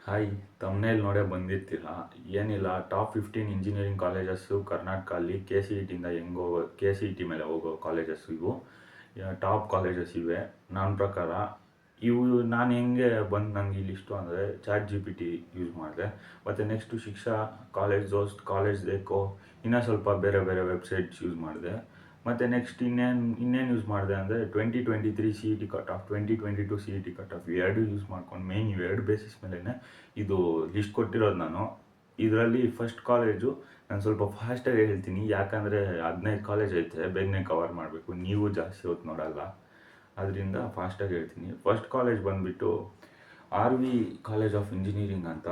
Hi, ತಮ್ಮನೇಲಿ ನೋಡೇ ಬಂದಿರ್ತೀರ. ಏನಿಲ್ಲ, top 15 engineering colleges ಕರ್ನಾಟಕಲ್ಲಿ KCETಯಿಂದ KCET ಮೇಲೆ ಹೋಗೋ ಕಾಲೇಜಸ್ಸು ಇವು ಟಾಪ್ ಕಾಲೇಜಸ್ ಇವೆ ನನ್ನ ಪ್ರಕಾರ. ಇವು ನಾನು ಹೆಂಗೆ ಬಂದು ನನಗೆ ಈ ಲಿಸ್ಟು ಅಂದರೆ ChatGPT ಯೂಸ್ ಮಾಡಿದೆ, ಮತ್ತು ನೆಕ್ಸ್ಟು ಶಿಕ್ಷಾ, ಕಾಲೇಜ್ ದೋಸ್ತ್, ಕಾಲೇಜ್ ದೇಕೋ, ಇನ್ನೂ ಸ್ವಲ್ಪ ಬೇರೆ ಬೇರೆ ವೆಬ್ಸೈಟ್ಸ್ ಯೂಸ್ ಮಾಡಿದೆ. ಮತ್ತು ನೆಕ್ಸ್ಟ್ ಇನ್ನೇನು ಯೂಸ್ ಮಾಡಿದೆ ಅಂದರೆ 2023 CET cut off, 2022 CET cut off ಎರಡು ಯೂಸ್ ಮಾಡ್ಕೊಂಡು ಮೇನ್ ಇವೆರಡು ಬೇಸಿಸ್ ಮೇಲೇ ಇದು ಲಿಸ್ಟ್ ಕೊಟ್ಟಿರೋದು ನಾನು. ಇದರಲ್ಲಿ ಫಸ್ಟ್ ಕಾಲೇಜು ನಾನು ಸ್ವಲ್ಪ ಫಾಸ್ಟಾಗಿ ಹೇಳ್ತೀನಿ, ಯಾಕಂದರೆ 15 ಕಾಲೇಜ್ ಐತೆ, ಬೇಗನೆ ಕವರ್ ಮಾಡಬೇಕು, ನೀವು ಜಾಸ್ತಿ ಹೊತ್ತು ನೋಡಲ್ಲ, ಅದರಿಂದ ಫಾಸ್ಟಾಗಿ ಹೇಳ್ತೀನಿ. ಫಸ್ಟ್ ಕಾಲೇಜ್ ಬಂದುಬಿಟ್ಟು RV ಕಾಲೇಜ್ ಆಫ್ ಇಂಜಿನಿಯರಿಂಗ್ ಅಂತ.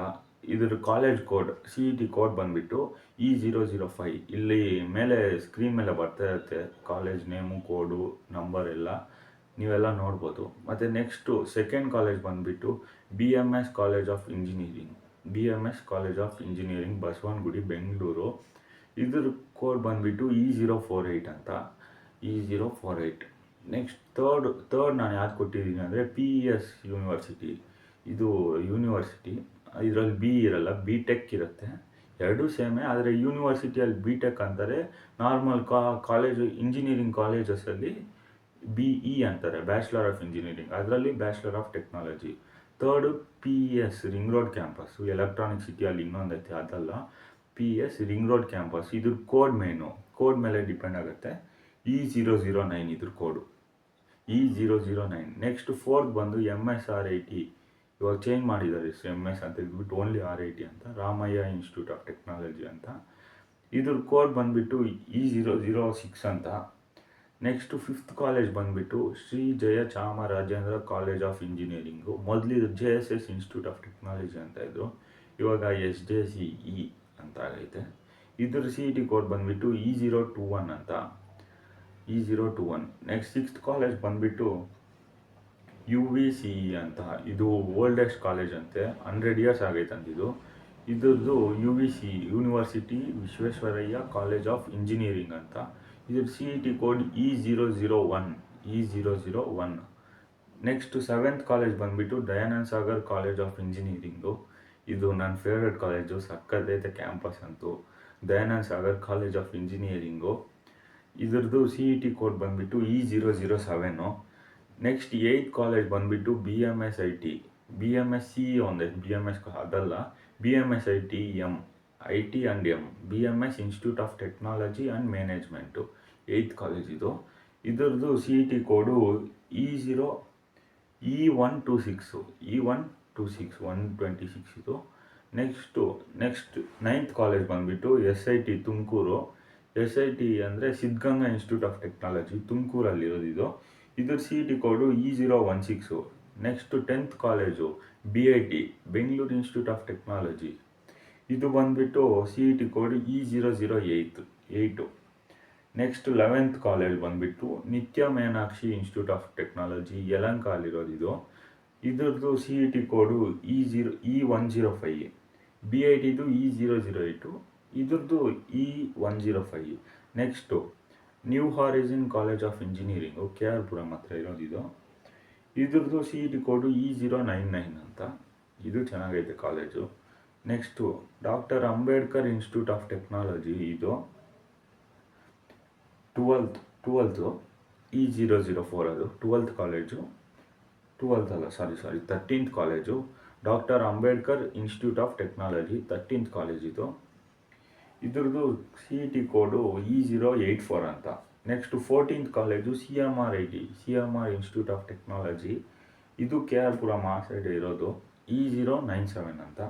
ಇದ್ರ ಕಾಲೇಜ್ ಕೋಡ್ CET ಕೋಡ್ ಬಂದುಬಿಟ್ಟು E005. ಇಲ್ಲಿ ಮೇಲೆ ಸ್ಕ್ರೀನ್ ಮೇಲೆ ಬರ್ತಾ ಇರುತ್ತೆ ಕಾಲೇಜ್ ನೇಮು, ಕೋಡು, ನಂಬರ್ ಎಲ್ಲ ನೀವೆಲ್ಲ ನೋಡ್ಬೋದು. ಮತ್ತು ನೆಕ್ಸ್ಟು ಸೆಕೆಂಡ್ ಕಾಲೇಜ್ ಬಂದುಬಿಟ್ಟು BMS college of engineering, BMS college of engineering, Basavanagudi, Bengaluru. ಇದ್ರ ಕೋಡ್ ಬಂದುಬಿಟ್ಟು E048 ಅಂತ, E048. ನೆಕ್ಸ್ಟ್ ಥರ್ಡ್ ನಾನು ಯಾವ್ದು ಕೊಟ್ಟಿದ್ದೀನಿ ಅಂದರೆ PES ಯೂನಿವರ್ಸಿಟಿ. ಇದು ಯೂನಿವರ್ಸಿಟಿ, ಇದರಲ್ಲಿ B ಇರಲ್ಲ, BTech ಇರುತ್ತೆ. ಎರಡೂ ಸೇಮೇ, ಆದರೆ ಯೂನಿವರ್ಸಿಟಿಯಲ್ಲಿ BTech ಅಂತಾರೆ, ನಾರ್ಮಲ್ ಕಾಲೇಜು ಇಂಜಿನಿಯರಿಂಗ್ ಕಾಲೇಜಸಲ್ಲಿ BE ಅಂತಾರೆ, ಬ್ಯಾಚುಲರ್ ಆಫ್ ಇಂಜಿನಿಯರಿಂಗ್, ಅದರಲ್ಲಿ bachelor of technology. Third PES ring road campus, electronic ಸಿಟಿಯಲ್ಲಿ ಇನ್ನೊಂದೈತೆ, ಅದಲ್ಲ, PES ರಿಂಗ್ ರೋಡ್ ಕ್ಯಾಂಪಸ್. ಇದ್ರ ಕೋಡ್ ಕೋಡ್ ಮೇಲೆ ಡಿಪೆಂಡ್ ಆಗುತ್ತೆ. E009 ಇದ್ರ ಕೋಡು, E009. ನೆಕ್ಸ್ಟ್ ಫೋರ್ತ್ ಬಂದು MSRIT, ಇವಾಗ ಚೇಂಜ್ ಮಾಡಿದ್ದಾರೆ MS ಅಂತ ಇದ್ಬಿಟ್ಟು ಓನ್ಲಿ RIT ಅಂತ, ರಾಮಯ್ಯ ಇನ್ಸ್ಟಿಟ್ಯೂಟ್ ಆಫ್ ಟೆಕ್ನಾಲಜಿ ಅಂತ. ಇದ್ರ ಕೋಡ್ ಬಂದುಬಿಟ್ಟು E006 ಅಂತ. ನೆಕ್ಸ್ಟು ಫಿಫ್ತ್ ಕಾಲೇಜ್ ಬಂದುಬಿಟ್ಟು Shri Jaya Chamarajendra College of Engineering. ಮೊದಲಿದು JSS ಇನ್ಸ್ಟಿಟ್ಯೂಟ್ ಆಫ್ ಟೆಕ್ನಾಲಜಿ ಅಂತ ಇದ್ದರು, ಇವಾಗ SJCE ಅಂತ ಆಗೈತೆ. ಇದ್ರ CET ಕೋಡ್ ಬಂದುಬಿಟ್ಟು E021 ಅಂತ, E021. ನೆಕ್ಸ್ಟ್ ಸಿಕ್ಸ್ತ್ ಕಾಲೇಜ್ ಬಂದುಬಿಟ್ಟು UVCE ಅಂತ. ಇದು ಓಲ್ಡೆಸ್ಟ್ ಕಾಲೇಜ್ ಅಂತೆ, 100 ಇಯರ್ಸ್ ಆಗೈತೆ ಅಂತಿದ್ದು. ಇದ್ರದ್ದು UVCE, University Visvesvaraya College of Engineering ಅಂತ. ಇದ್ರ CET code E001, E001. Next seventh college ಬಂದುಬಿಟ್ಟು Dayananda Sagar College of Engineering. ಇದು ನನ್ನ ಫೇವ್ರೆಟ್ ಕಾಲೇಜು, ಸಕ್ಕತ್ತೈತೆ ಕ್ಯಾಂಪಸ್ ಅಂತೂ, Dayananda Sagar College of Engineering. ಇದ್ರದ್ದು CET ಕೋಡ್ ಬಂದುಬಿಟ್ಟು E007. ನೆಕ್ಸ್ಟ್ ಏಯ್ತ್ ಕಾಲೇಜ್ ಬಂದುಬಿಟ್ಟು BMSIT, BMSCE ಒಂದೈತೆ, BMS ಅದಲ್ಲ, BMSIT IT and BMS Institute of Technology and Management, eighth college ಇದು. ಇದ್ರದ್ದು CET ಕೋಡು E126, E126, 126 ಇದು. ನೆಕ್ಸ್ಟ್ ನೈನ್ತ್ ಕಾಲೇಜ್ ಬಂದುಬಿಟ್ಟು SIT ತುಮಕೂರು. SIT ಅಂದರೆ ಸಿದ್ಧಗಂಗಾ ಇನ್ಸ್ಟಿಟ್ಯೂಟ್ ಆಫ್ ಟೆಕ್ನಾಲಜಿ, ತುಮಕೂರಲ್ಲಿರೋದು ಇದು. ಇದ್ರ CET code E016. Next 10th college BIT, Bengaluru institute of Technology. ಇದು ಬಂದುಬಿಟ್ಟು CET code E008. Next 11th college ಬಂದುಬಿಟ್ಟು Nitte Meenakshi Institute of Technology, Yelahanka ಅಲ್ಲಿರೋದು ಇದು. ಇದ್ರದ್ದು CET ಕೋಡು E105. BITದು E008, ಇದ್ರದ್ದು E105. Next New Horizon College of Engineering, KR Puram ಹತ್ರ ಇರೋದಿದು. ಇದ್ರದ್ದು CET ಕೋಡು E099 ಅಂತ. ಇದು ಚೆನ್ನಾಗೈತೆ college. Next doctor Ambedkar Institute of Technology, ಇದು 12th E004 ಅದು 12th college, 13th college doctor Ambedkar Institute of Technology, 13th college ಇದು. ಇದ್ರದ್ದು CET ಕೋಡು E084 ಅಂತ. Next 14th college CMR Institute of Technology, ಇದು KR Puram ಆ ಸೈಡ್ ಇರೋದು, E097 ಅಂತ.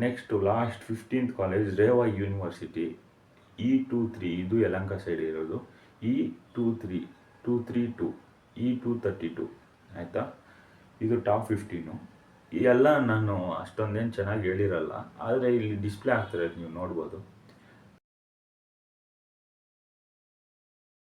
Next last 15th college Reva university, E23, ಇದು Yelahanka side ಇರೋದು, E232, E232 ಆಯಿತಾ. ಇದು ಟಾಪ್ 15. ಎಲ್ಲ ನಾನು ಅಷ್ಟೊಂದೇನು ಚೆನ್ನಾಗಿ ಹೇಳಿರಲ್ಲ, ಆದರೆ ಇಲ್ಲಿ ಡಿಸ್ಪ್ಲೇ ಆಗ್ತಿರೋದು ನೀವು ನೋಡ್ಬೋದು.